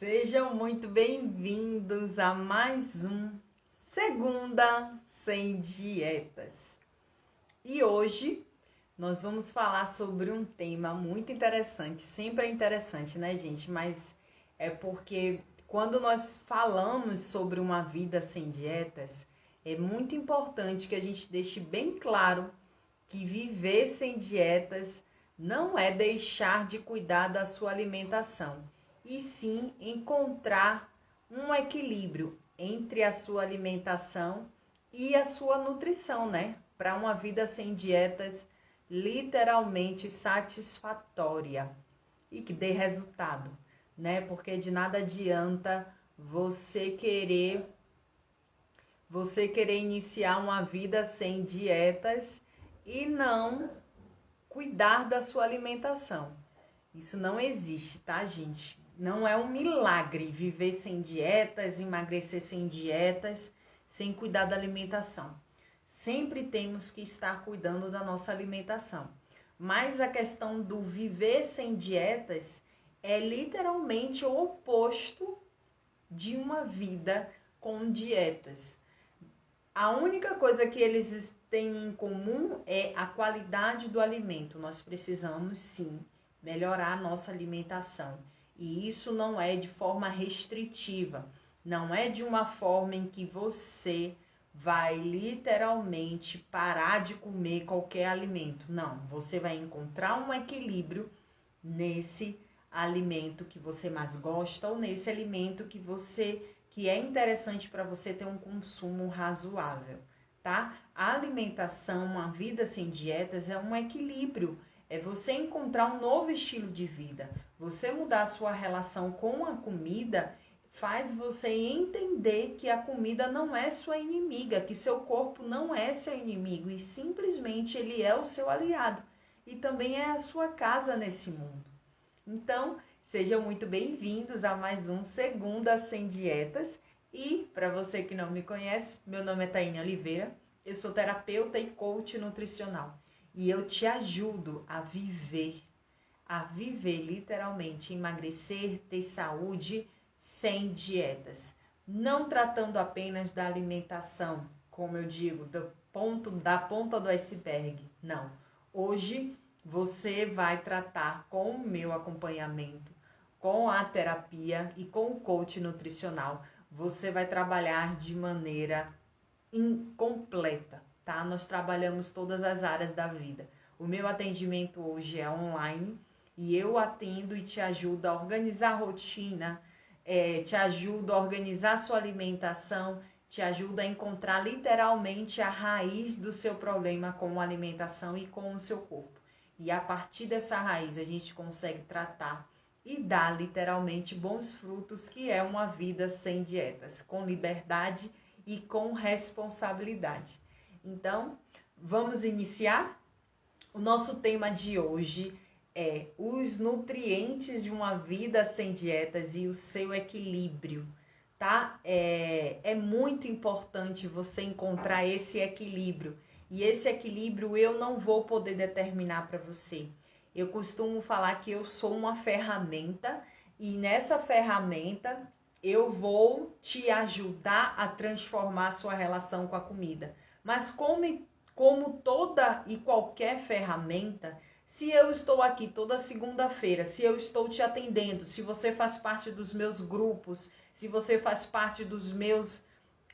Sejam muito bem-vindos a mais um Segunda Sem Dietas. E hoje nós vamos falar sobre um tema muito interessante. Sempre é interessante, né, gente? Mas é porque quando nós falamos sobre uma vida sem dietas, é muito importante que a gente deixe bem claro que viver sem dietas não é deixar de cuidar da sua alimentação, e sim encontrar um equilíbrio entre a sua alimentação e a sua nutrição, né? Para uma vida sem dietas literalmente satisfatória e que dê resultado, né? Porque de nada adianta você querer iniciar uma vida sem dietas e não cuidar da sua alimentação. Isso não existe, tá, gente? Não é um milagre viver sem dietas, emagrecer sem dietas, sem cuidar da alimentação. Sempre temos que estar cuidando da nossa alimentação. Mas a questão do viver sem dietas é literalmente o oposto de uma vida com dietas. A única coisa que eles têm em comum é a qualidade do alimento. Nós precisamos, sim, melhorar a nossa alimentação. E isso não é de forma restritiva. Não é de uma forma em que você vai literalmente parar de comer qualquer alimento. Não, você vai encontrar um equilíbrio nesse alimento que você mais gosta ou nesse alimento que é interessante para você ter um consumo razoável, tá? A alimentação, uma vida sem dietas é um equilíbrio, é você encontrar um novo estilo de vida. Você mudar a sua relação com a comida faz você entender que a comida não é sua inimiga, que seu corpo não é seu inimigo e simplesmente ele é o seu aliado e também é a sua casa nesse mundo. Então, sejam muito bem-vindos a mais um Segunda Sem Dietas. E, para você que não me conhece, meu nome é Taine Oliveira, eu sou terapeuta e coach nutricional. E eu te ajudo a viver literalmente, emagrecer, ter saúde sem dietas. Não tratando apenas da alimentação, como eu digo, da ponta do iceberg. Não. Hoje você vai tratar com o meu acompanhamento, com a terapia e com o coach nutricional. Você vai trabalhar de maneira completa, tá? Nós trabalhamos todas as áreas da vida. O meu atendimento hoje é online e eu atendo e te ajudo a organizar a rotina, te ajudo a organizar a sua alimentação, te ajuda a encontrar literalmente a raiz do seu problema com a alimentação e com o seu corpo. E a partir dessa raiz a gente consegue tratar e dar literalmente bons frutos, que é uma vida sem dietas, com liberdade e com responsabilidade. Então, vamos iniciar? O nosso tema de hoje é os nutrientes de uma vida sem dietas e o seu equilíbrio, tá? É muito importante você encontrar esse equilíbrio. E esse equilíbrio eu não vou poder determinar para você. Eu costumo falar que eu sou uma ferramenta e nessa ferramenta eu vou te ajudar a transformar a sua relação com a comida. Mas como toda e qualquer ferramenta, se eu estou aqui toda segunda-feira, se eu estou te atendendo, se você faz parte dos meus grupos, se você faz parte dos meus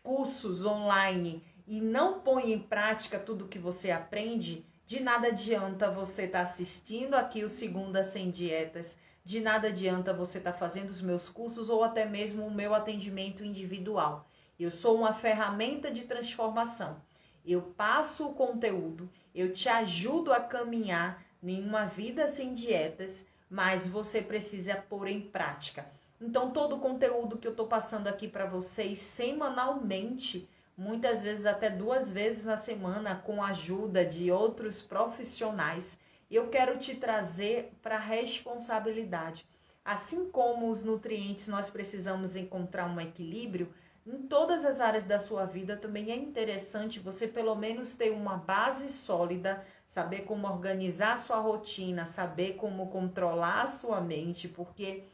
cursos online e não põe em prática tudo que você aprende, de nada adianta você estar assistindo aqui o Segunda Sem Dietas, de nada adianta você estar fazendo os meus cursos ou até mesmo o meu atendimento individual. Eu sou uma ferramenta de transformação. Eu passo o conteúdo, eu te ajudo a caminhar em uma vida sem dietas, mas você precisa pôr em prática. Então, todo o conteúdo que eu estou passando aqui para vocês semanalmente, muitas vezes até 2 vezes na semana, com a ajuda de outros profissionais, eu quero te trazer para a responsabilidade. Assim como os nutrientes, nós precisamos encontrar um equilíbrio, em todas as áreas da sua vida também é interessante você pelo menos ter uma base sólida, saber como organizar a sua rotina, saber como controlar a sua mente, porque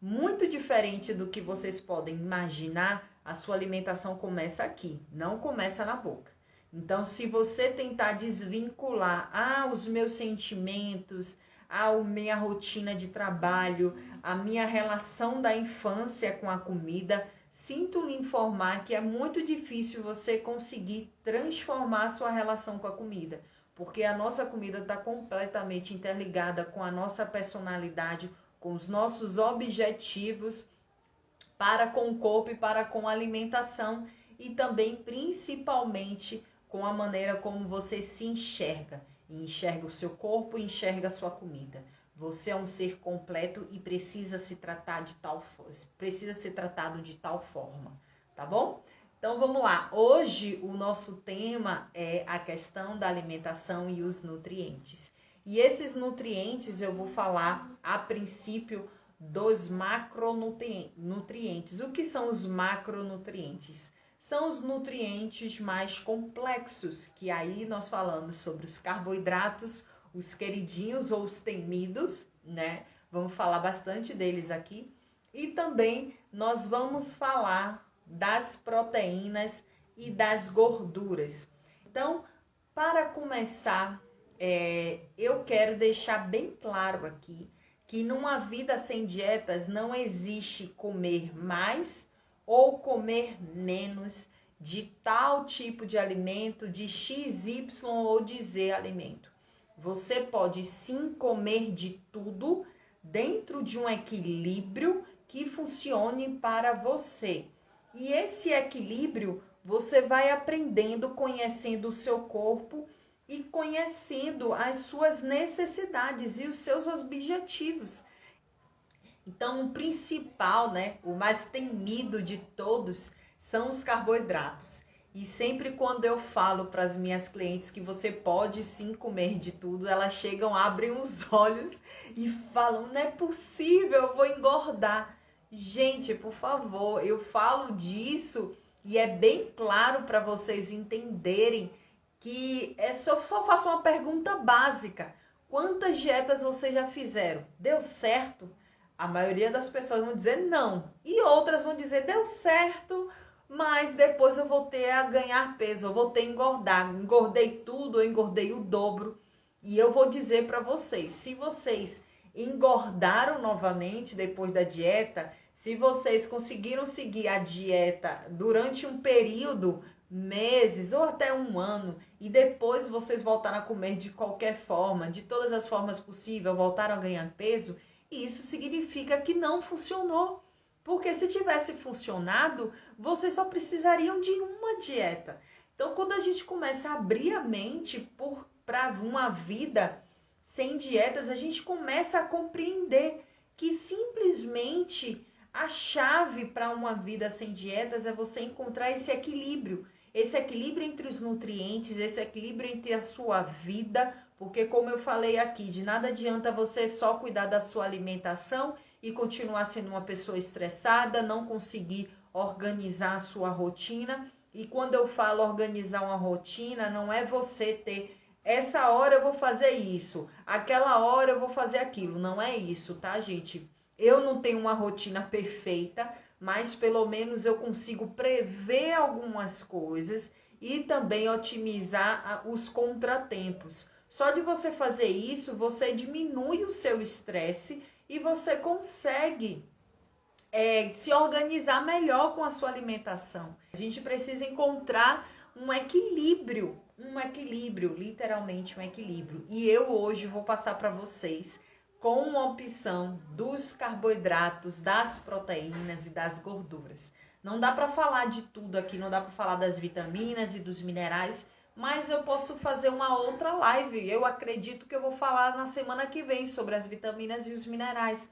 Muito diferente do que vocês podem imaginar, a sua alimentação começa aqui, não começa na boca. Então, se você tentar desvincular os meus sentimentos, a minha rotina de trabalho, a minha relação da infância com a comida, sinto lhe informar que é muito difícil você conseguir transformar a sua relação com a comida, porque a nossa comida está completamente interligada com a nossa personalidade, com os nossos objetivos para com o corpo e para com a alimentação, e também, principalmente, com a maneira como você se enxerga. E enxerga o seu corpo e enxerga a sua comida. Você é um ser completo e precisa ser tratado de tal forma, tá bom? Então vamos lá. Hoje o nosso tema é a questão da alimentação e os nutrientes. E esses nutrientes eu vou falar a princípio dos macronutrientes. O que são os macronutrientes? São os nutrientes mais complexos, que aí nós falamos sobre os carboidratos, os queridinhos ou os temidos, né? Vamos falar bastante deles aqui. E também nós vamos falar das proteínas e das gorduras. Então, para começar, eu quero deixar bem claro aqui que numa vida sem dietas não existe comer mais ou comer menos de tal tipo de alimento, de X, Y ou de Z alimento. Você pode sim comer de tudo dentro de um equilíbrio que funcione para você. E esse equilíbrio você vai aprendendo, conhecendo o seu corpo e conhecendo as suas necessidades e os seus objetivos. Então, o principal, né, o mais temido de todos são os carboidratos. E sempre quando eu falo para as minhas clientes que você pode sim comer de tudo, elas chegam, abrem os olhos e falam, não é possível, eu vou engordar. Gente, por favor, eu falo disso e é bem claro para vocês entenderem que só faço uma pergunta básica. Quantas dietas vocês já fizeram? Deu certo? A maioria das pessoas vão dizer não. E outras vão dizer, deu certo, mas depois eu voltei a ganhar peso, eu voltei a engordar. Engordei tudo, eu engordei o dobro. E eu vou dizer para vocês, se vocês engordaram novamente depois da dieta, se vocês conseguiram seguir a dieta durante um período, meses ou até um ano, e depois vocês voltaram a comer de qualquer forma, de todas as formas possíveis, voltaram a ganhar peso, isso significa que não funcionou. Porque se tivesse funcionado, vocês só precisariam de uma dieta. Então, quando a gente começa a abrir a mente para uma vida sem dietas, a gente começa a compreender que simplesmente a chave para uma vida sem dietas é você encontrar esse equilíbrio entre os nutrientes, esse equilíbrio entre a sua vida, porque como eu falei aqui, de nada adianta você só cuidar da sua alimentação e continuar sendo uma pessoa estressada, não conseguir organizar a sua rotina. E quando eu falo organizar uma rotina, não é você ter essa hora eu vou fazer isso, aquela hora eu vou fazer aquilo, não é isso, tá, gente? Eu não tenho uma rotina perfeita, mas pelo menos eu consigo prever algumas coisas e também otimizar os contratempos. Só de você fazer isso, você diminui o seu estresse e você consegue se organizar melhor com a sua alimentação. A gente precisa encontrar um equilíbrio, literalmente um equilíbrio. E eu hoje vou passar para vocês com uma opção dos carboidratos, das proteínas e das gorduras. Não dá para falar de tudo aqui, não dá para falar das vitaminas e dos minerais, mas eu posso fazer uma outra live. Eu acredito que eu vou falar na semana que vem sobre as vitaminas e os minerais.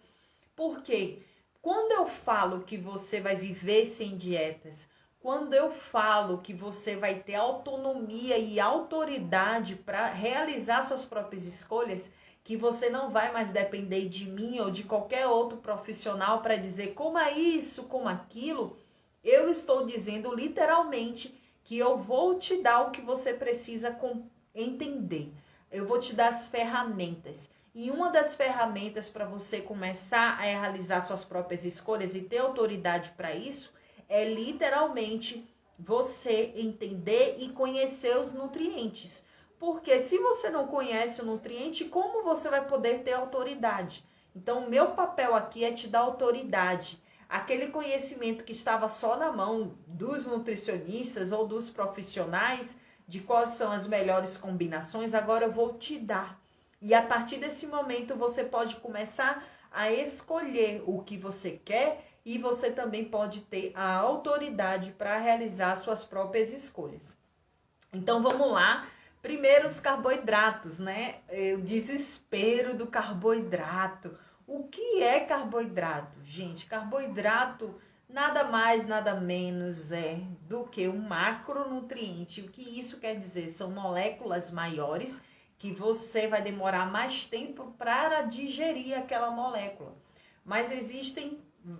Por quê? Quando eu falo que você vai viver sem dietas, quando eu falo que você vai ter autonomia e autoridade para realizar suas próprias escolhas, que você não vai mais depender de mim ou de qualquer outro profissional para dizer como é isso, como aquilo, eu estou dizendo literalmente que eu vou te dar o que você precisa entender. Eu vou te dar as ferramentas. E uma das ferramentas para você começar a realizar suas próprias escolhas e ter autoridade para isso é literalmente você entender e conhecer os nutrientes. Porque se você não conhece o nutriente, como você vai poder ter autoridade? Então, o meu papel aqui é te dar autoridade. Aquele conhecimento que estava só na mão dos nutricionistas ou dos profissionais, de quais são as melhores combinações, agora eu vou te dar. E a partir desse momento você pode começar a escolher o que você quer e você também pode ter a autoridade para realizar suas próprias escolhas. Então vamos lá. Primeiro os carboidratos, né? O desespero do carboidrato. O que é carboidrato? Gente, carboidrato nada mais, nada menos é do que um macronutriente. O que isso quer dizer? São moléculas maiores que você vai demorar mais tempo para digerir aquela molécula. Mas existem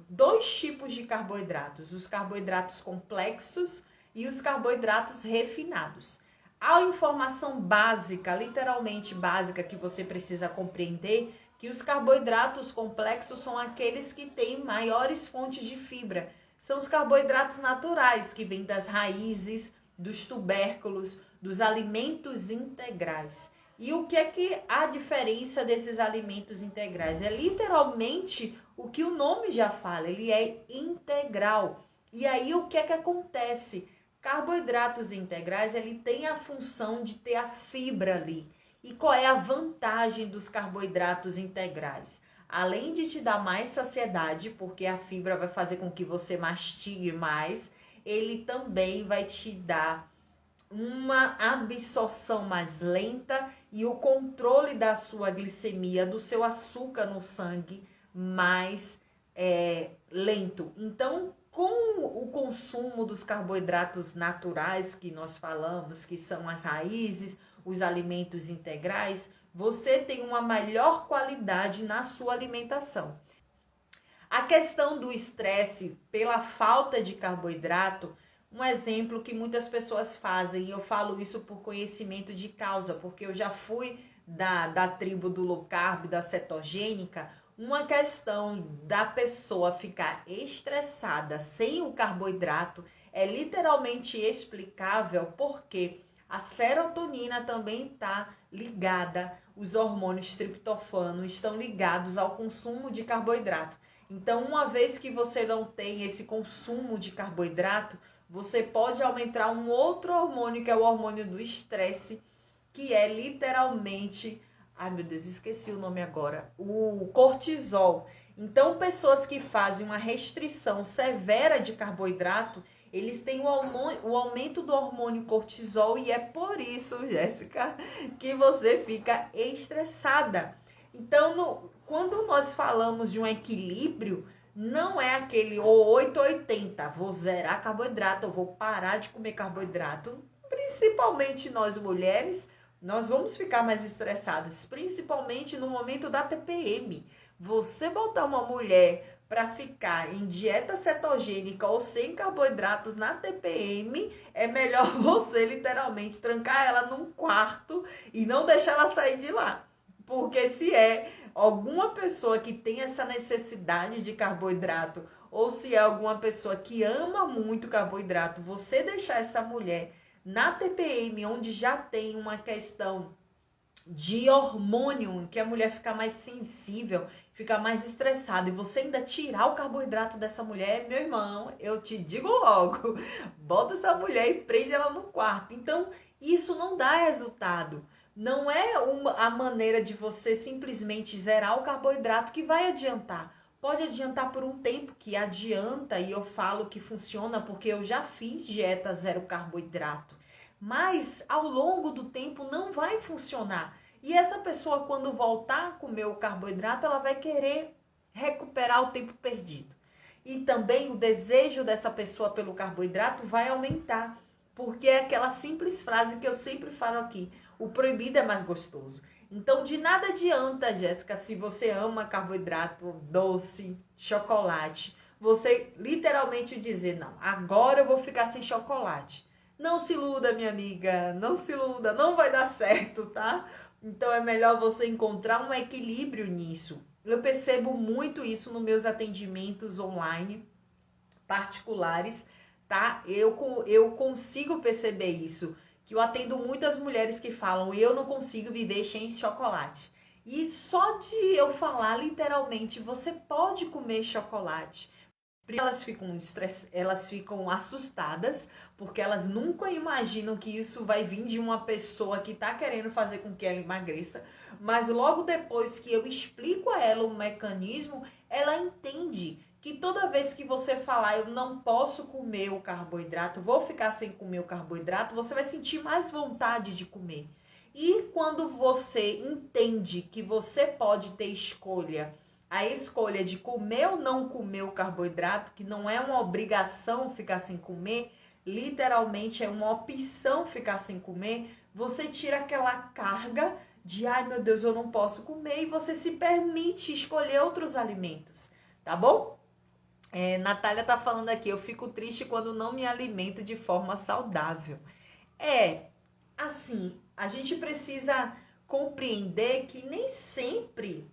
dois tipos de carboidratos, os carboidratos complexos e os carboidratos refinados. A informação básica, literalmente básica, que você precisa compreender, que os carboidratos complexos são aqueles que têm maiores fontes de fibra. São os carboidratos naturais, que vêm das raízes, dos tubérculos, dos alimentos integrais. E o que é que a diferença desses alimentos integrais? É literalmente o que o nome já fala, ele é integral. E aí o que é que acontece? Carboidratos integrais, ele tem a função de ter a fibra ali. E qual é a vantagem dos carboidratos integrais? Além de te dar mais saciedade, porque a fibra vai fazer com que você mastigue mais, ele também vai te dar uma absorção mais lenta e o controle da sua glicemia, do seu açúcar no sangue, mais lento. Então, com o consumo dos carboidratos naturais que nós falamos, que são as raízes, os alimentos integrais, você tem uma melhor qualidade na sua alimentação. A questão do estresse pela falta de carboidrato, um exemplo que muitas pessoas fazem, e eu falo isso por conhecimento de causa, porque eu já fui da tribo do low carb, da cetogênica. Uma questão da pessoa ficar estressada sem o carboidrato é literalmente explicável porque a serotonina também está ligada, os hormônios triptofano estão ligados ao consumo de carboidrato. Então, uma vez que você não tem esse consumo de carboidrato, você pode aumentar um outro hormônio, que é o hormônio do estresse, que é literalmente, ai meu Deus, esqueci o nome agora, o cortisol. Então, pessoas que fazem uma restrição severa de carboidrato, eles têm o aumento do hormônio cortisol e é por isso, Jéssica, que você fica estressada. Então, quando nós falamos de um equilíbrio, não é aquele 8 ou 80, vou zerar carboidrato, eu vou parar de comer carboidrato. Principalmente nós mulheres, nós vamos ficar mais estressadas, principalmente no momento da TPM. Você botar uma mulher para ficar em dieta cetogênica ou sem carboidratos na TPM, é melhor você literalmente trancar ela num quarto e não deixar ela sair de lá. Porque se é alguma pessoa que tem essa necessidade de carboidrato, ou se é alguma pessoa que ama muito carboidrato, você deixar essa mulher na TPM, onde já tem uma questão de hormônio, que a mulher fica mais sensível, fica mais estressada, e você ainda tirar o carboidrato dessa mulher, meu irmão, eu te digo logo, bota essa mulher e prende ela no quarto. Então, isso não dá resultado. Não é a maneira de você simplesmente zerar o carboidrato que vai adiantar. Pode adiantar por um tempo, que adianta, e eu falo que funciona porque eu já fiz dieta zero carboidrato. Mas ao longo do tempo não vai funcionar. E essa pessoa, quando voltar a comer o carboidrato, ela vai querer recuperar o tempo perdido. E também o desejo dessa pessoa pelo carboidrato vai aumentar. Porque é aquela simples frase que eu sempre falo aqui: o proibido é mais gostoso. Então, de nada adianta, Jéssica, se você ama carboidrato, doce, chocolate, você literalmente dizer, não, agora eu vou ficar sem chocolate. Não se iluda, minha amiga, não se iluda, não vai dar certo, tá? Então é melhor você encontrar um equilíbrio nisso. Eu percebo muito isso nos meus atendimentos online particulares, tá? Eu consigo perceber isso, que eu atendo muitas mulheres que falam, eu não consigo viver sem chocolate. E só de eu falar literalmente, você pode comer chocolate. Elas ficam assustadas, porque elas nunca imaginam que isso vai vir de uma pessoa que está querendo fazer com que ela emagreça. Mas logo depois que eu explico a ela o mecanismo, ela entende que toda vez que você falar eu não posso comer o carboidrato, vou ficar sem comer o carboidrato, você vai sentir mais vontade de comer. E quando você entende que você pode ter a escolha de comer ou não comer o carboidrato, que não é uma obrigação ficar sem comer, literalmente é uma opção ficar sem comer, você tira aquela carga de, ai meu Deus, eu não posso comer, e você se permite escolher outros alimentos, tá bom? Natália tá falando aqui, eu fico triste quando não me alimento de forma saudável. Assim, a gente precisa compreender que nem sempre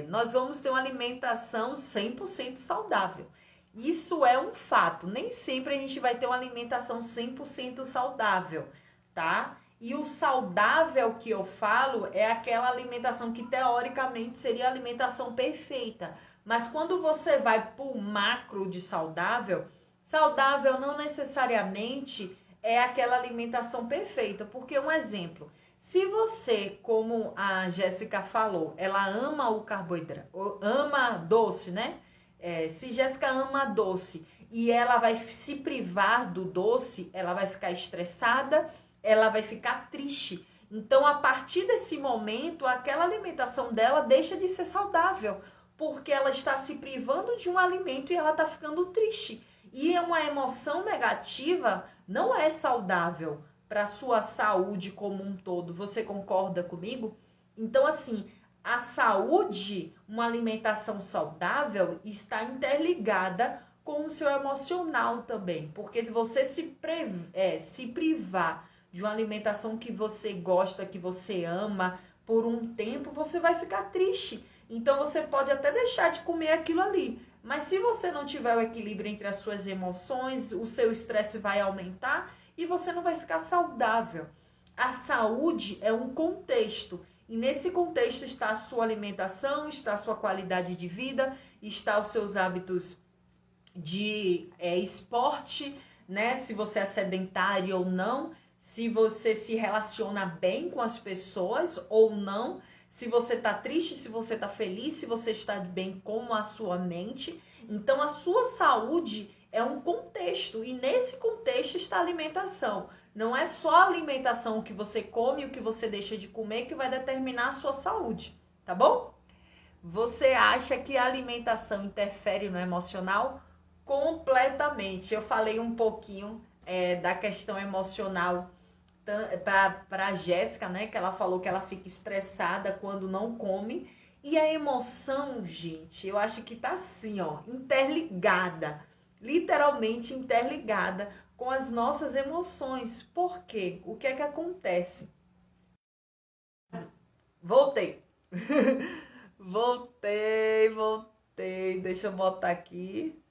nós vamos ter uma alimentação 100% saudável. Isso é um fato. Nem sempre a gente vai ter uma alimentação 100% saudável, tá? E o saudável que eu falo é aquela alimentação que teoricamente seria a alimentação perfeita. Mas quando você vai para o macro de saudável, saudável não necessariamente é aquela alimentação perfeita. Porque um exemplo, se você, como a Jéssica falou, ela ama o carboidrato, ama doce, né? Se Jéssica ama doce e ela vai se privar do doce, ela vai ficar estressada, ela vai ficar triste. Então, a partir desse momento, aquela alimentação dela deixa de ser saudável, porque ela está se privando de um alimento e ela está ficando triste. E uma emoção negativa não é saudável para a sua saúde como um todo. Você concorda comigo? Então, assim, a saúde, uma alimentação saudável, está interligada com o seu emocional também. Porque se você se privar de uma alimentação que você gosta, que você ama, por um tempo, você vai ficar triste. Então, você pode até deixar de comer aquilo ali. Mas se você não tiver o equilíbrio entre as suas emoções, o seu estresse vai aumentar e você não vai ficar saudável. A saúde é um contexto. E nesse contexto está a sua alimentação, está a sua qualidade de vida, está os seus hábitos de esporte, né? Se você é sedentário ou não, se você se relaciona bem com as pessoas ou não, se você está triste, se você está feliz, se você está bem com a sua mente. Então, a sua saúde é um contexto e nesse contexto está a alimentação. Não é só a alimentação, o que você come e o que você deixa de comer que vai determinar a sua saúde, tá bom? Você acha que a alimentação interfere no emocional? Completamente. Eu falei um pouquinho da questão emocional para a Jéssica, né? Que ela falou que ela fica estressada quando não come. E a emoção, gente, eu acho que tá assim, ó, interligada. Literalmente interligada com as nossas emoções. Por quê? O que é que acontece? Voltei. Voltei. Deixa eu botar aqui.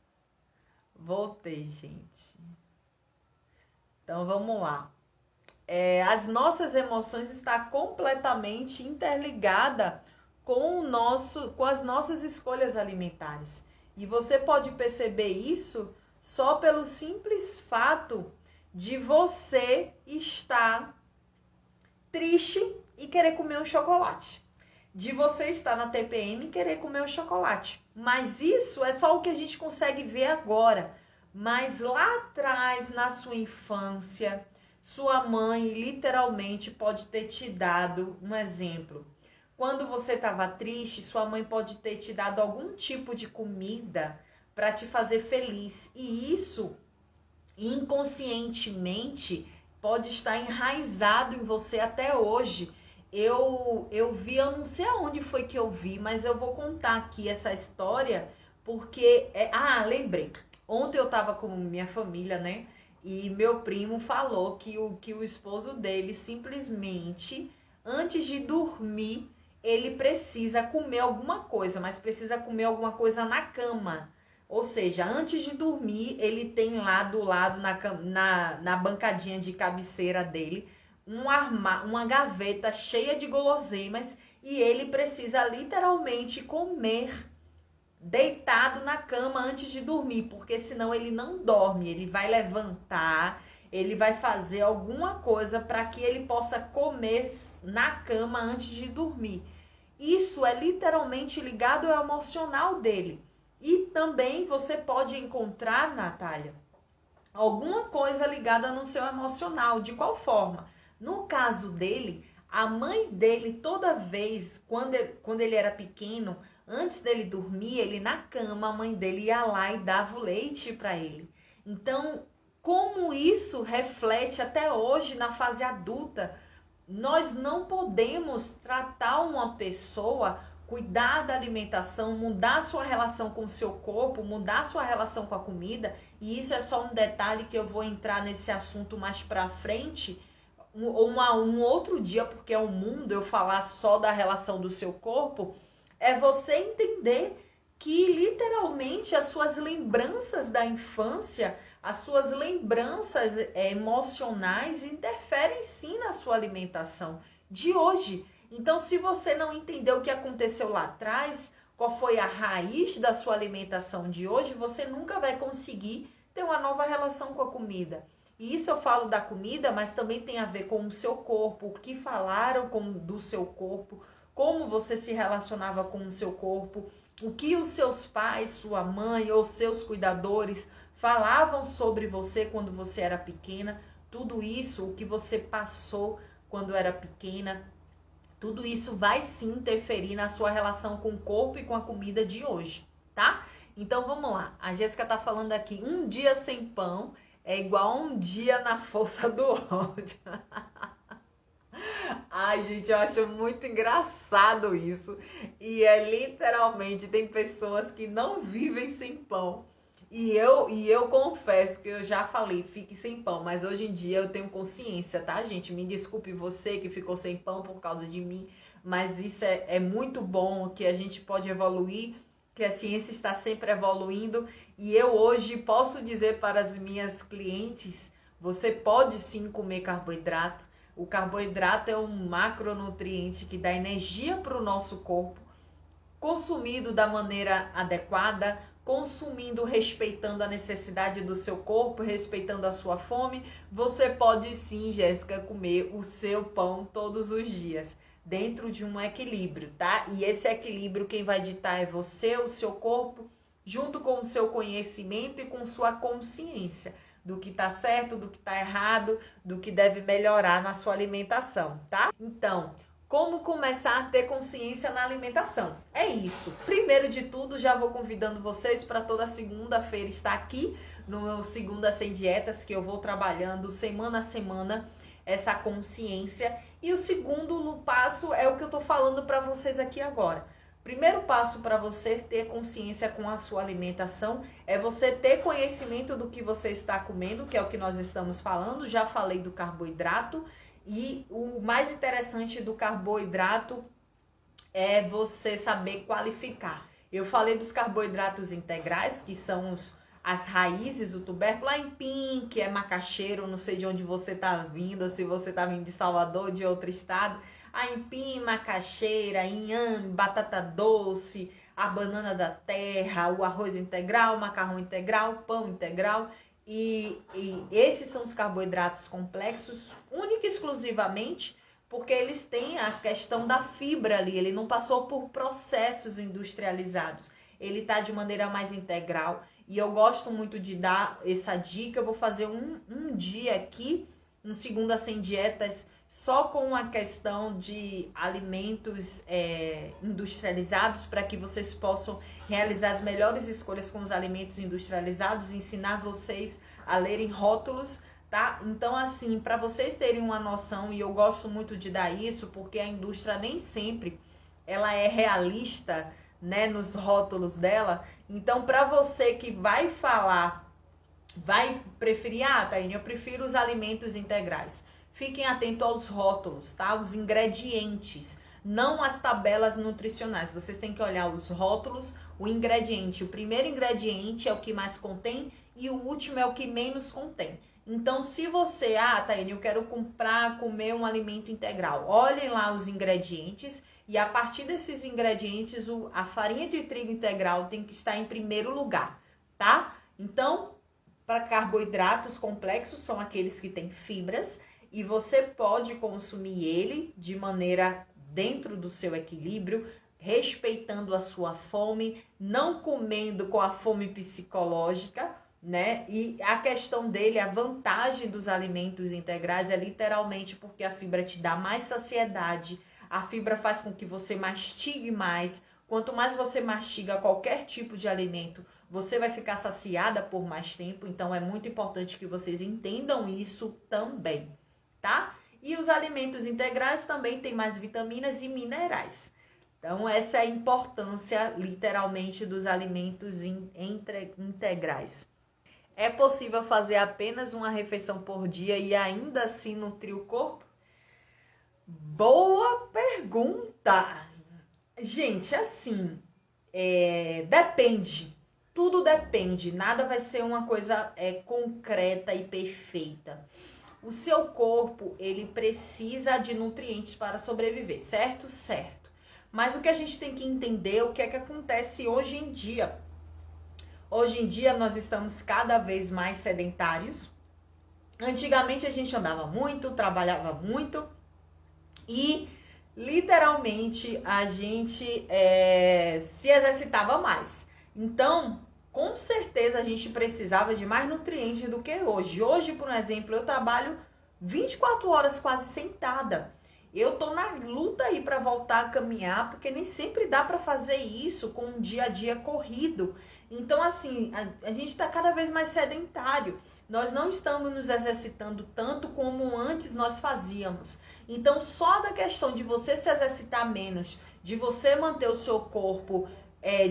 Voltei, gente. Então, vamos lá. As nossas emoções estão completamente interligadas com as nossas escolhas alimentares. E você pode perceber isso só pelo simples fato de você estar triste e querer comer um chocolate. De você estar na TPM e querer comer um chocolate. Mas isso é só o que a gente consegue ver agora. Mas lá atrás, na sua infância, sua mãe literalmente pode ter te dado um exemplo. Quando você estava triste, sua mãe pode ter te dado algum tipo de comida para te fazer feliz. E isso, inconscientemente, pode estar enraizado em você até hoje. Eu não sei aonde foi que eu vi, mas eu vou contar aqui essa história, porque... lembrei. Ontem eu estava com minha família, né? E meu primo falou que o esposo dele simplesmente antes de dormir, ele precisa comer alguma coisa, mas precisa comer alguma coisa na cama. Ou seja, antes de dormir, ele tem lá do lado, na bancadinha de cabeceira dele, uma gaveta cheia de guloseimas e ele precisa literalmente comer deitado na cama antes de dormir, porque senão ele não dorme, ele vai levantar, ele vai fazer alguma coisa para que ele possa comer na cama antes de dormir. Isso é literalmente ligado ao emocional dele. E também você pode encontrar, Natália, alguma coisa ligada no seu emocional. De qual forma? No caso dele, a mãe dele, toda vez, quando ele era pequeno, antes dele dormir, ele na cama, a mãe dele ia lá e dava o leite para ele. Então, como isso reflete até hoje na fase adulta, nós não podemos tratar uma pessoa, cuidar da alimentação, mudar sua relação com o seu corpo, mudar sua relação com a comida, e isso é só um detalhe que eu vou entrar nesse assunto mais pra frente, um outro dia, porque é um mundo eu falar só da relação do seu corpo, é você entender que literalmente as suas lembranças da infância, as suas lembranças emocionais interferem sim na sua alimentação de hoje. Então, se você não entendeu o que aconteceu lá atrás, qual foi a raiz da sua alimentação de hoje, você nunca vai conseguir ter uma nova relação com a comida. E isso eu falo da comida, mas também tem a ver com o seu corpo, o que falaram do seu corpo, como você se relacionava com o seu corpo, o que os seus pais, sua mãe ou seus cuidadores falavam sobre você quando você era pequena, tudo isso, o que você passou quando era pequena, tudo isso vai sim interferir na sua relação com o corpo e com a comida de hoje, tá? Então vamos lá, a Jéssica tá falando aqui, um dia sem pão é igual a um dia na força do ódio. Ai, gente, eu acho muito engraçado isso. E é literalmente, tem pessoas que não vivem sem pão. E eu confesso que eu já falei, fique sem pão, mas hoje em dia eu tenho consciência, tá, gente? Me desculpe você que ficou sem pão por causa de mim, mas isso é muito bom, que a gente pode evoluir, que a ciência está sempre evoluindo. E eu hoje posso dizer para as minhas clientes, você pode sim comer carboidrato. O carboidrato é um macronutriente que dá energia para o nosso corpo, consumido da maneira adequada, consumindo respeitando a necessidade do seu corpo, respeitando a sua fome, você pode sim, Jéssica, comer o seu pão todos os dias, dentro de um equilíbrio, tá? E esse equilíbrio quem vai ditar é você, o seu corpo, junto com o seu conhecimento e com sua consciência do que tá certo, do que tá errado, do que deve melhorar na sua alimentação, tá? Então, como começar a ter consciência na alimentação? É isso. Primeiro de tudo, já vou convidando vocês para toda segunda-feira estar aqui no Segunda Sem Dietas, que eu vou trabalhando semana a semana essa consciência. E o segundo passo é o que eu tô falando para vocês aqui agora. Primeiro passo para você ter consciência com a sua alimentação é você ter conhecimento do que você está comendo, que é o que nós estamos falando. Já falei do carboidrato. E o mais interessante do carboidrato é você saber qualificar. Eu falei dos carboidratos integrais, que são as raízes, o tubérculo, lá aipim, que é macaxeira, não sei de onde você está vindo, se você está vindo de Salvador, de outro estado. Aipim, macaxeira, inhame, batata doce, a banana da terra, o arroz integral, o macarrão integral, pão integral. E esses são os carboidratos complexos, única e exclusivamente porque eles têm a questão da fibra ali, ele não passou por processos industrializados, ele está de maneira mais integral. E eu gosto muito de dar essa dica, eu vou fazer um dia aqui, um Segunda Sem Dietas, só com a questão de alimentos industrializados, para que vocês possam realizar as melhores escolhas com os alimentos industrializados, ensinar vocês a lerem rótulos, tá? Então, assim, para vocês terem uma noção, e eu gosto muito de dar isso, porque a indústria nem sempre ela é realista, né, nos rótulos dela. Então, para você que vai falar, vai preferir, Taine, eu prefiro os alimentos integrais. fiquem atentos aos rótulos, tá? Os ingredientes, não as tabelas nutricionais. Vocês têm que olhar os rótulos, o ingrediente. O primeiro ingrediente é o que mais contém e o último é o que menos contém. Então, se você, Taiane, eu quero comer um alimento integral, olhem lá os ingredientes e a partir desses ingredientes, a farinha de trigo integral tem que estar em primeiro lugar, tá? Então, para carboidratos complexos, são aqueles que têm fibras e você pode consumir ele de maneira dentro do seu equilíbrio, respeitando a sua fome, não comendo com a fome psicológica, né? E a questão dele, a vantagem dos alimentos integrais é literalmente porque a fibra te dá mais saciedade, a fibra faz com que você mastigue mais. Quanto mais você mastiga qualquer tipo de alimento, você vai ficar saciada por mais tempo. Então, é muito importante que vocês entendam isso também, tá? E os alimentos integrais também têm mais vitaminas e minerais. Então, essa é a importância, literalmente, dos alimentos integrais. É possível fazer apenas uma refeição por dia e ainda assim nutrir o corpo? Boa pergunta! Gente, assim, depende. Tudo depende. Nada vai ser uma coisa concreta e perfeita. O seu corpo, ele precisa de nutrientes para sobreviver, certo? Certo. Mas o que a gente tem que entender é o que é que acontece hoje em dia. Hoje em dia nós estamos cada vez mais sedentários. Antigamente a gente andava muito, trabalhava muito e literalmente a gente se exercitava mais. Então, com certeza a gente precisava de mais nutrientes do que hoje. Hoje, por exemplo, eu trabalho 24 horas quase sentada. Eu tô na luta aí para voltar a caminhar, porque nem sempre dá para fazer isso com um dia a dia corrido. Então, assim, a gente está cada vez mais sedentário. Nós não estamos nos exercitando tanto como antes nós fazíamos. Então, só da questão de você se exercitar menos, de você manter o seu corpo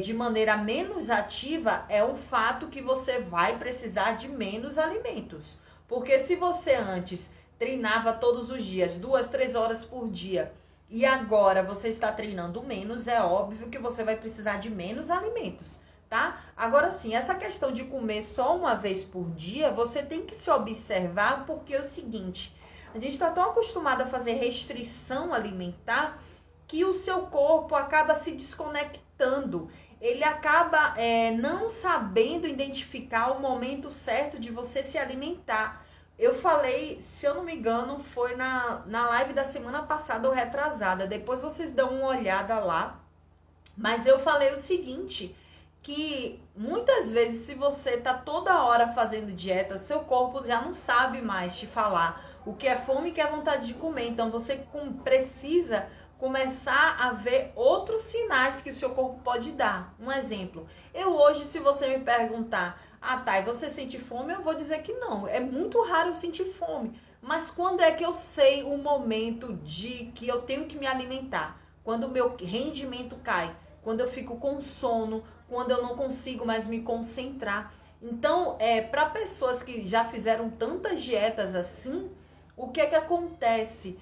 de maneira menos ativa, é um fato que você vai precisar de menos alimentos. Porque se você antes treinava todos os dias, 2, 3 horas por dia, e agora você está treinando menos, é óbvio que você vai precisar de menos alimentos, tá? Agora sim, essa questão de comer só uma vez por dia, você tem que se observar, porque é o seguinte, a gente está tão acostumado a fazer restrição alimentar que o seu corpo acaba se desconectando. Ele acaba não sabendo identificar o momento certo de você se alimentar. Eu falei, se eu não me engano, foi na live da semana passada ou retrasada. Depois vocês dão uma olhada lá. Mas eu falei o seguinte, que muitas vezes se você tá toda hora fazendo dieta, seu corpo já não sabe mais te falar o que é fome e o que é vontade de comer. Então você precisa começar a ver outros sinais que o seu corpo pode dar. Um exemplo, eu hoje, se você me perguntar, Thay, você sente fome? Eu vou dizer que não. É muito raro eu sentir fome. Mas quando é que eu sei o momento de que eu tenho que me alimentar? Quando o meu rendimento cai, quando eu fico com sono, quando eu não consigo mais me concentrar. Então, para pessoas que já fizeram tantas dietas assim, o que é que acontece?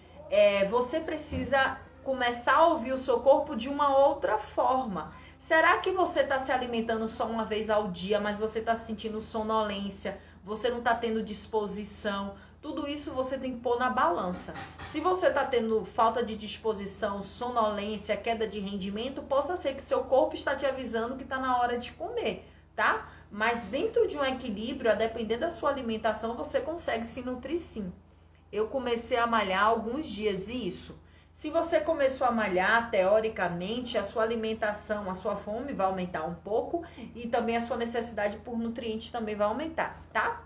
Você precisa começar a ouvir o seu corpo de uma outra forma. Será que você está se alimentando só uma vez ao dia, mas você está sentindo sonolência, você não está tendo disposição? Tudo isso você tem que pôr na balança. Se você está tendo falta de disposição, sonolência, queda de rendimento, possa ser que seu corpo está te avisando que está na hora de comer, tá? Mas dentro de um equilíbrio, a depender da sua alimentação, você consegue se nutrir sim. Eu comecei a malhar há alguns dias e isso. Se você começou a malhar, teoricamente, a sua alimentação, a sua fome vai aumentar um pouco e também a sua necessidade por nutrientes também vai aumentar, tá?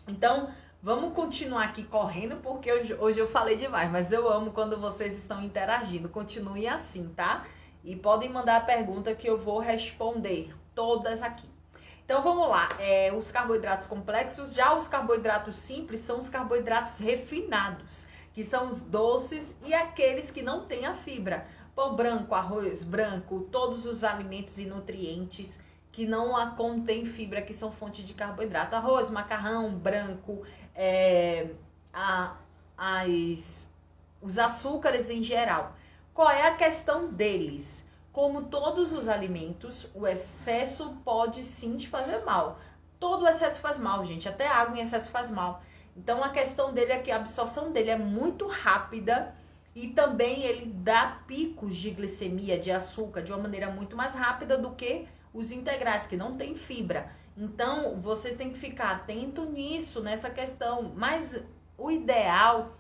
Então, vamos continuar aqui correndo, porque hoje eu falei demais, mas eu amo quando vocês estão interagindo. Continuem assim, tá? E podem mandar a pergunta que eu vou responder, todas aqui. Então, vamos lá. Os carboidratos complexos, já os carboidratos simples são os carboidratos refinados, que são os doces e aqueles que não têm a fibra. Pão branco, arroz branco, todos os alimentos e nutrientes que não contêm fibra, que são fonte de carboidrato. Arroz, macarrão branco, os açúcares em geral. Qual é a questão deles? Como todos os alimentos, o excesso pode sim te fazer mal. Todo excesso faz mal, gente. Até água em excesso faz mal. Então, a questão dele é que a absorção dele é muito rápida e também ele dá picos de glicemia, de açúcar, de uma maneira muito mais rápida do que os integrais, que não tem fibra. Então, vocês têm que ficar atento nisso, nessa questão. Mas o ideal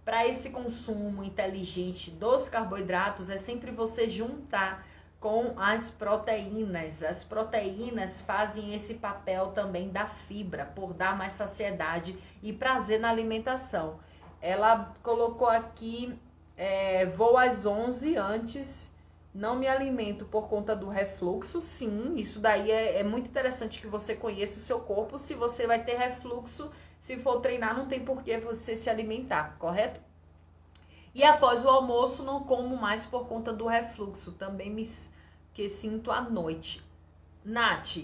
para esse consumo inteligente dos carboidratos é sempre você juntar com as proteínas. As proteínas fazem esse papel também da fibra, por dar mais saciedade e prazer na alimentação. Ela colocou aqui, vou às 11 antes, não me alimento por conta do refluxo. Sim, isso daí é muito interessante que você conheça o seu corpo. Se você vai ter refluxo, se for treinar, não tem por que você se alimentar, correto? E após o almoço, não como mais por conta do refluxo. Também que sinto à noite. Nath,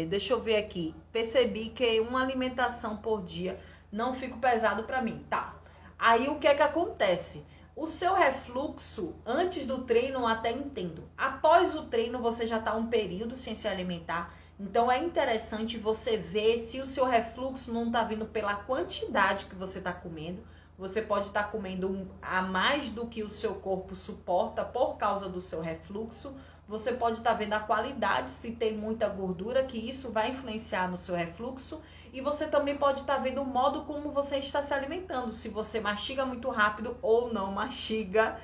deixa eu ver aqui. Percebi que uma alimentação por dia não fica pesado para mim. Tá. Aí o que é que acontece? O seu refluxo, antes do treino, eu até entendo. Após o treino, você já está um período sem se alimentar. Então, é interessante você ver se o seu refluxo não está vindo pela quantidade que você está comendo. Você pode estar comendo a mais do que o seu corpo suporta por causa do seu refluxo. Você pode estar vendo a qualidade, se tem muita gordura, que isso vai influenciar no seu refluxo. E você também pode estar vendo o modo como você está se alimentando. Se você mastiga muito rápido ou não mastiga.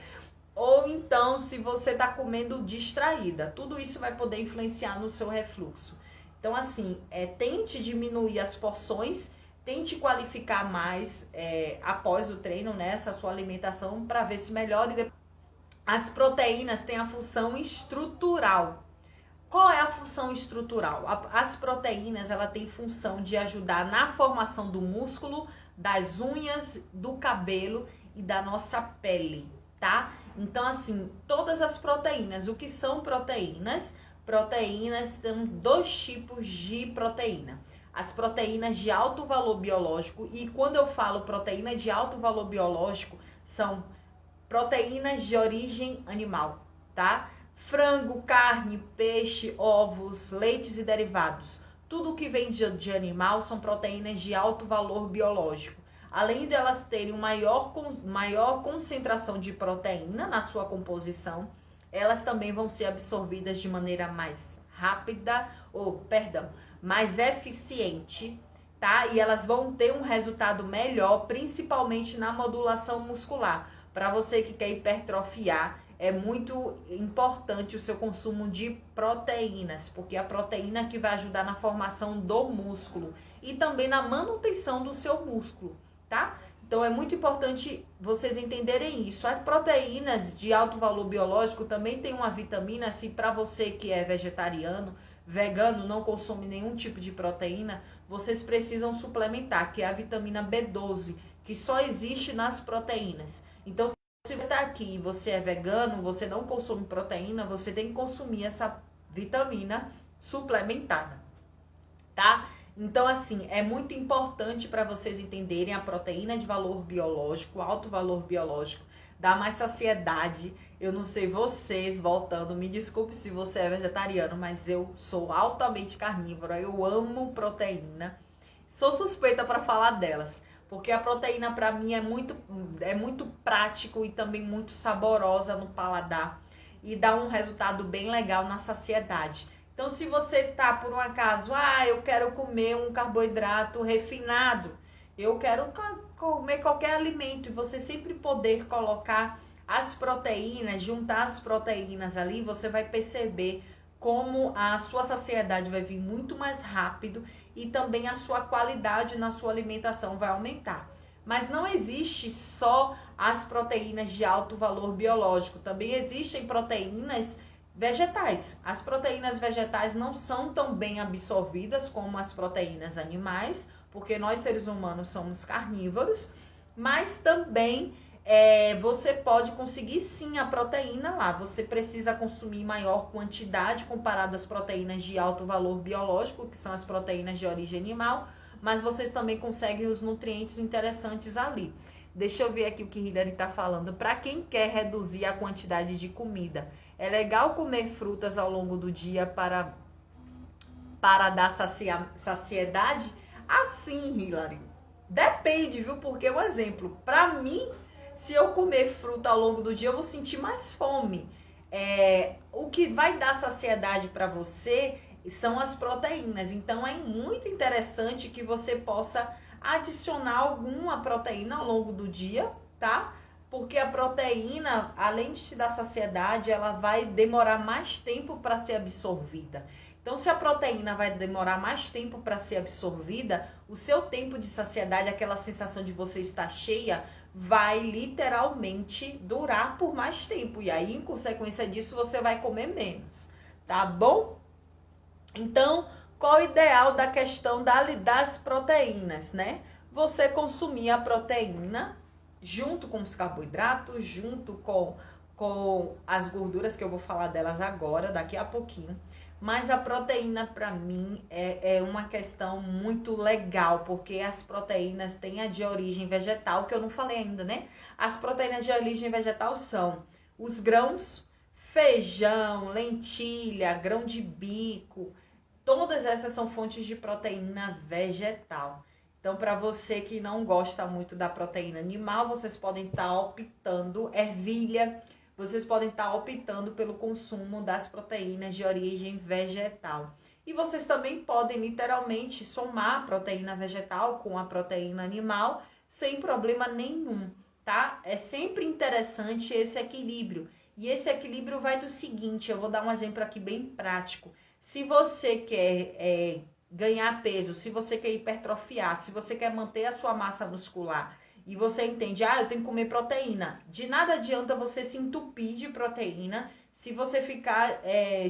Ou então, se você está comendo distraída. Tudo isso vai poder influenciar no seu refluxo. Então, assim, tente diminuir as porções. Tente qualificar mais após o treino, né, essa sua alimentação, para ver se melhora. As proteínas têm a função estrutural. Qual é a função estrutural? As proteínas, ela tem função de ajudar na formação do músculo, das unhas, do cabelo e da nossa pele, tá? Então, assim, todas as proteínas, o que são proteínas? Proteínas, tem 2 tipos de proteína. As proteínas de alto valor biológico, e quando eu falo proteína de alto valor biológico, são proteínas de origem animal, tá? Frango, carne, peixe, ovos, leites e derivados. Tudo que vem de animal são proteínas de alto valor biológico. Além de elas terem maior concentração de proteína na sua composição, elas também vão ser absorvidas de maneira mais rápida, mais eficiente, tá? E elas vão ter um resultado melhor, principalmente na modulação muscular. Para você que quer hipertrofiar, é muito importante o seu consumo de proteínas, porque é a proteína que vai ajudar na formação do músculo e também na manutenção do seu músculo, tá? Então é muito importante vocês entenderem isso. As proteínas de alto valor biológico também tem uma vitamina, se para você que é vegetariano, vegano, não consome nenhum tipo de proteína, vocês precisam suplementar, que é a vitamina B12, que só existe nas proteínas. Então, se você está aqui e você é vegano, você não consome proteína, você tem que consumir essa vitamina suplementada, tá? Então, assim, é muito importante para vocês entenderem a proteína de valor biológico, alto valor biológico, dá mais saciedade. Eu não sei vocês, voltando, me desculpe se você é vegetariano, mas eu sou altamente carnívora, eu amo proteína. Sou suspeita para falar delas, porque a proteína para mim é muito prático e também muito saborosa no paladar e dá um resultado bem legal na saciedade. Então, se você tá por um acaso, eu quero comer um carboidrato refinado, eu quero comer qualquer alimento, e você sempre poder colocar as proteínas, juntar as proteínas ali, você vai perceber como a sua saciedade vai vir muito mais rápido e também a sua qualidade na sua alimentação vai aumentar. Mas não existe só as proteínas de alto valor biológico, também existem proteínas vegetais. As proteínas vegetais não são tão bem absorvidas como as proteínas animais, porque nós seres humanos somos carnívoros, mas também você pode conseguir sim a proteína lá. Você precisa consumir maior quantidade comparado às proteínas de alto valor biológico, que são as proteínas de origem animal, mas vocês também conseguem os nutrientes interessantes ali. Deixa eu ver aqui o que Hilary está falando. Para quem quer reduzir a quantidade de comida, é legal comer frutas ao longo do dia para dar saciedade? Assim, Hilary, depende, viu? Porque, um exemplo, para mim, se eu comer fruta ao longo do dia, eu vou sentir mais fome. O que vai dar saciedade para você são as proteínas. Então, é muito interessante que você possa adicionar alguma proteína ao longo do dia, tá? Porque a proteína, além de te dar saciedade, ela vai demorar mais tempo para ser absorvida. Então, se a proteína vai demorar mais tempo para ser absorvida, o seu tempo de saciedade, aquela sensação de você estar cheia, vai literalmente durar por mais tempo. E aí, em consequência disso, você vai comer menos, tá bom? Então, qual o ideal da questão das proteínas, né? Você consumir a proteína junto com os carboidratos, junto com as gorduras, que eu vou falar delas agora, daqui a pouquinho. Mas a proteína, para mim, é uma questão muito legal, porque as proteínas têm a de origem vegetal, que eu não falei ainda, né? As proteínas de origem vegetal são os grãos, feijão, lentilha, grão de bico. Todas essas são fontes de proteína vegetal. Então, para você que não gosta muito da proteína animal, vocês podem estar optando, ervilha, vocês podem estar optando pelo consumo das proteínas de origem vegetal. E vocês também podem literalmente somar a proteína vegetal com a proteína animal sem problema nenhum, tá? É sempre interessante esse equilíbrio. E esse equilíbrio vai do seguinte, eu vou dar um exemplo aqui bem prático. Se você quer ganhar peso, se você quer hipertrofiar, se você quer manter a sua massa muscular e você entende, eu tenho que comer proteína. De nada adianta você se entupir de proteína se você ficar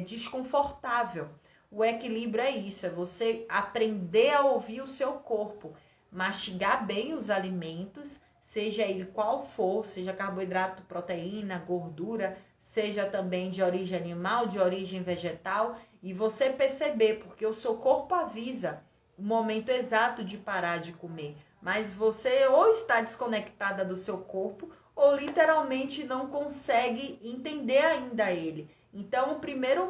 desconfortável. O equilíbrio é isso, é você aprender a ouvir o seu corpo, mastigar bem os alimentos, seja ele qual for, seja carboidrato, proteína, gordura, seja também de origem animal, de origem vegetal, e você perceber, porque o seu corpo avisa o momento exato de parar de comer. Mas você ou está desconectada do seu corpo ou literalmente não consegue entender ainda ele. Então, o primeiro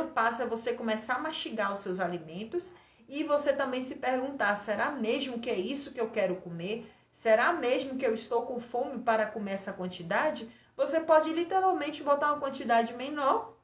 passo é você começar a mastigar os seus alimentos e você também se perguntar, será mesmo que é isso que eu quero comer? Será mesmo que eu estou com fome para comer essa quantidade? Você pode literalmente botar uma quantidade menor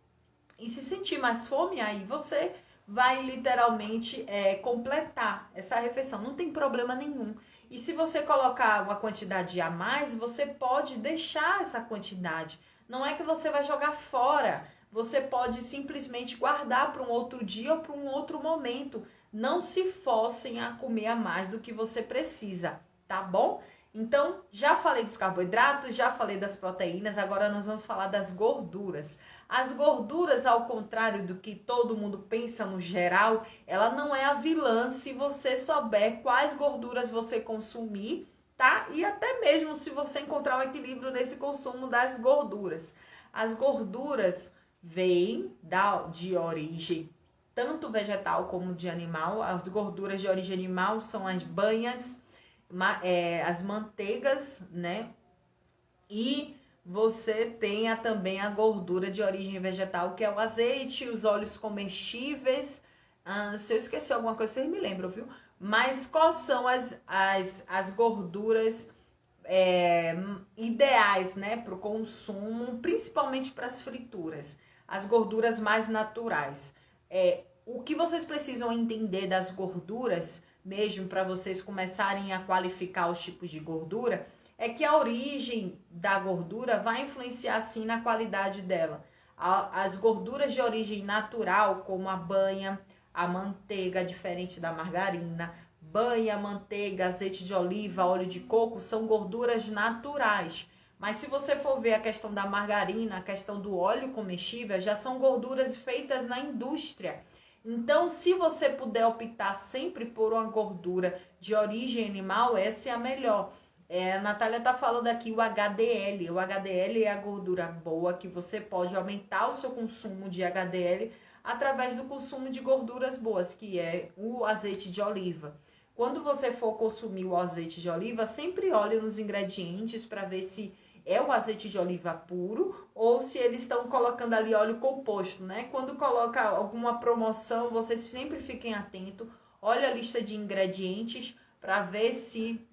e se sentir mais fome, aí você vai literalmente completar essa refeição, não tem problema nenhum. E se você colocar uma quantidade a mais, você pode deixar essa quantidade. Não é que você vai jogar fora, você pode simplesmente guardar para um outro dia ou para um outro momento. Não se forcem a comer a mais do que você precisa, tá bom? Então, já falei dos carboidratos, já falei das proteínas, agora nós vamos falar das gorduras. As gorduras, ao contrário do que todo mundo pensa no geral, ela não é a vilã se você souber quais gorduras você consumir, tá? E até mesmo se você encontrar um equilíbrio nesse consumo das gorduras. As gorduras vêm de origem tanto vegetal como de animal. As gorduras de origem animal são as banhas, as manteigas, né? E você tenha também a gordura de origem vegetal, que é o azeite, os óleos comestíveis. Se eu esqueci alguma coisa, vocês me lembram, viu? Mas quais são as gorduras ideais, né, para o consumo, principalmente para as frituras? As gorduras mais naturais. O que vocês precisam entender das gorduras, mesmo para vocês começarem a qualificar os tipos de gordura, é que a origem da gordura vai influenciar sim na qualidade dela. As gorduras de origem natural, como a banha, a manteiga, diferente da margarina, banha, manteiga, azeite de oliva, óleo de coco, são gorduras naturais. Mas se você for ver a questão da margarina, a questão do óleo comestível, já são gorduras feitas na indústria. Então, se você puder optar sempre por uma gordura de origem animal, essa é a melhor. A Natália está falando aqui o HDL. O HDL é a gordura boa que você pode aumentar o seu consumo de HDL através do consumo de gorduras boas, que é o azeite de oliva. Quando você for consumir o azeite de oliva, sempre olhe nos ingredientes para ver se é o azeite de oliva puro ou se eles estão colocando ali óleo composto, né? Quando coloca alguma promoção, vocês sempre fiquem atentos, olha a lista de ingredientes para ver se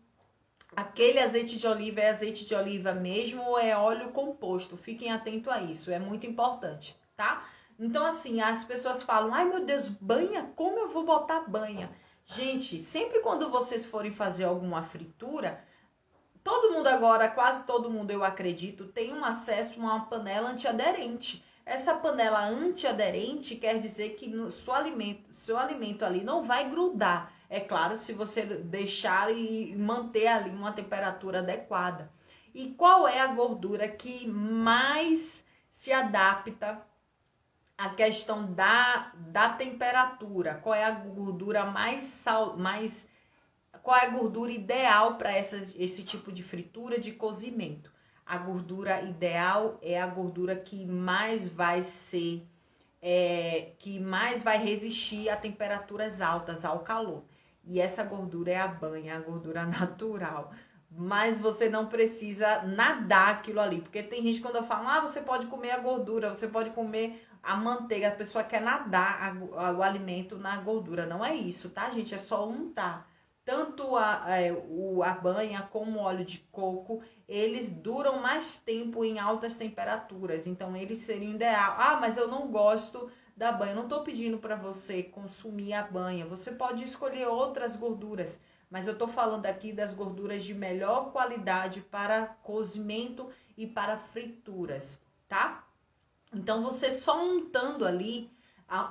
aquele azeite de oliva é azeite de oliva mesmo ou é óleo composto. Fiquem atentos a isso, é muito importante, tá? Então, assim, as pessoas falam, ai meu Deus, banha? Como eu vou botar banha? Gente, sempre quando vocês forem fazer alguma fritura, todo mundo agora, quase todo mundo, eu acredito, tem um acesso a uma panela antiaderente. Essa panela antiaderente quer dizer que no seu alimento ali não vai grudar. É claro, se você deixar e manter ali uma temperatura adequada. E qual é a gordura que mais se adapta à questão da temperatura? Qual é a gordura qual é a gordura ideal para esse tipo de fritura de cozimento? A gordura ideal é a gordura que mais vai resistir a temperaturas altas, ao calor. E essa gordura é a banha, a gordura natural. Mas você não precisa nadar aquilo ali. Porque tem gente quando eu falo, você pode comer a gordura, você pode comer a manteiga. A pessoa quer nadar o alimento na gordura. Não é isso, tá, gente? É só untar. Tanto a banha como o óleo de coco, eles duram mais tempo em altas temperaturas. Então, eles seriam ideal. Mas eu não gosto da banha. Não estou pedindo para você consumir a banha. Você pode escolher outras gorduras. Mas eu estou falando aqui das gorduras de melhor qualidade para cozimento e para frituras, tá? Então, você só untando ali,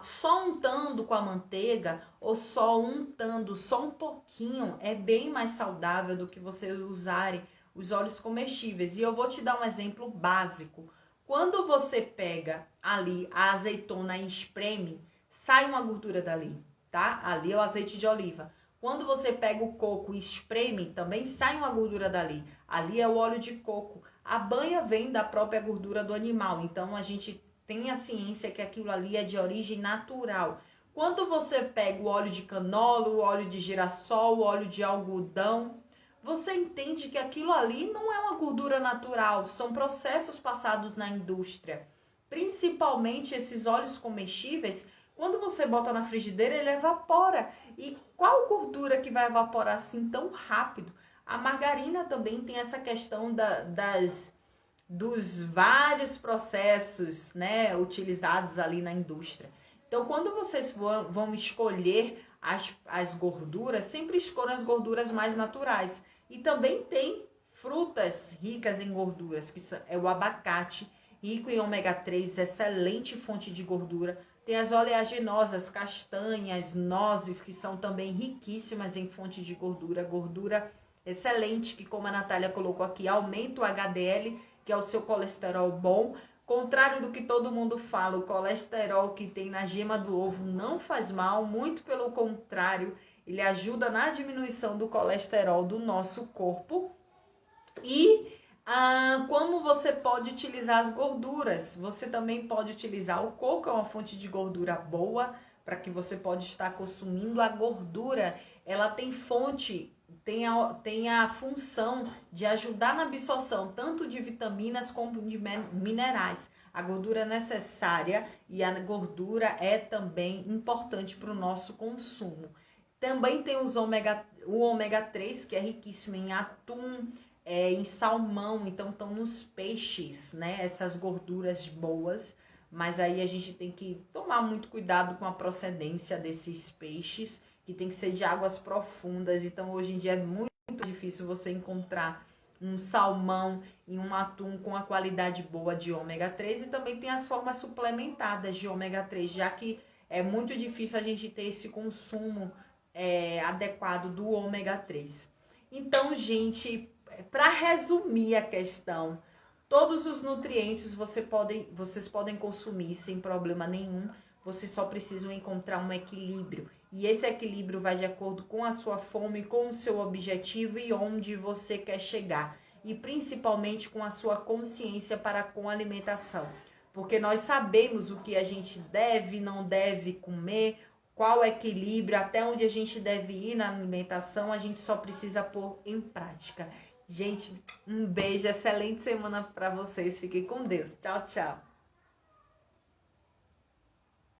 só untando com a manteiga ou só untando só um pouquinho é bem mais saudável do que você usarem os óleos comestíveis. E eu vou te dar um exemplo básico. Quando você pega ali a azeitona e espreme, sai uma gordura dali, tá? Ali é o azeite de oliva. Quando você pega o coco e espreme, também sai uma gordura dali. Ali é o óleo de coco. A banha vem da própria gordura do animal. Então, a gente tem a ciência que aquilo ali é de origem natural. Quando você pega o óleo de canola, o óleo de girassol, o óleo de algodão, você entende que aquilo ali não é uma gordura natural. São processos passados na indústria. Principalmente esses óleos comestíveis, quando você bota na frigideira, ele evapora. E qual gordura que vai evaporar assim tão rápido? A margarina também tem essa questão dos vários processos, né, utilizados ali na indústria. Então, quando vocês vão escolher as gorduras, sempre escolham as gorduras mais naturais. E também tem frutas ricas em gorduras, que é o abacate, rico em ômega 3, excelente fonte de gordura. Tem as oleaginosas, castanhas, nozes, que são também riquíssimas em fonte de gordura. Gordura excelente, que como a Natália colocou aqui, aumenta o HDL, que é o seu colesterol bom. Contrário do que todo mundo fala, o colesterol que tem na gema do ovo não faz mal, muito pelo contrário, ele ajuda na diminuição do colesterol do nosso corpo. E como você pode utilizar as gorduras? Você também pode utilizar o coco, é uma fonte de gordura boa, para que você pode estar consumindo a gordura. Ela tem a função de ajudar na absorção tanto de vitaminas como de minerais. A gordura é necessária e a gordura é também importante para o nosso consumo. Também tem o ômega 3, que é riquíssimo em atum, em salmão, então estão nos peixes, né? Essas gorduras boas, mas aí a gente tem que tomar muito cuidado com a procedência desses peixes, que tem que ser de águas profundas. Então hoje em dia é muito difícil você encontrar um salmão e um atum com a qualidade boa de ômega 3, e também tem as formas suplementadas de ômega 3, já que é muito difícil a gente ter esse consumo adequado do ômega 3. Então, gente, para resumir a questão, todos os nutrientes vocês podem consumir sem problema nenhum. Vocês só precisam encontrar um equilíbrio. E esse equilíbrio vai de acordo com a sua fome, com o seu objetivo e onde você quer chegar. E principalmente com a sua consciência para com a alimentação. Porque nós sabemos o que a gente deve e não deve comer, qual o equilíbrio, até onde a gente deve ir na alimentação, a gente só precisa pôr em prática. Gente, um beijo, excelente semana para vocês. Fiquem com Deus. Tchau, tchau.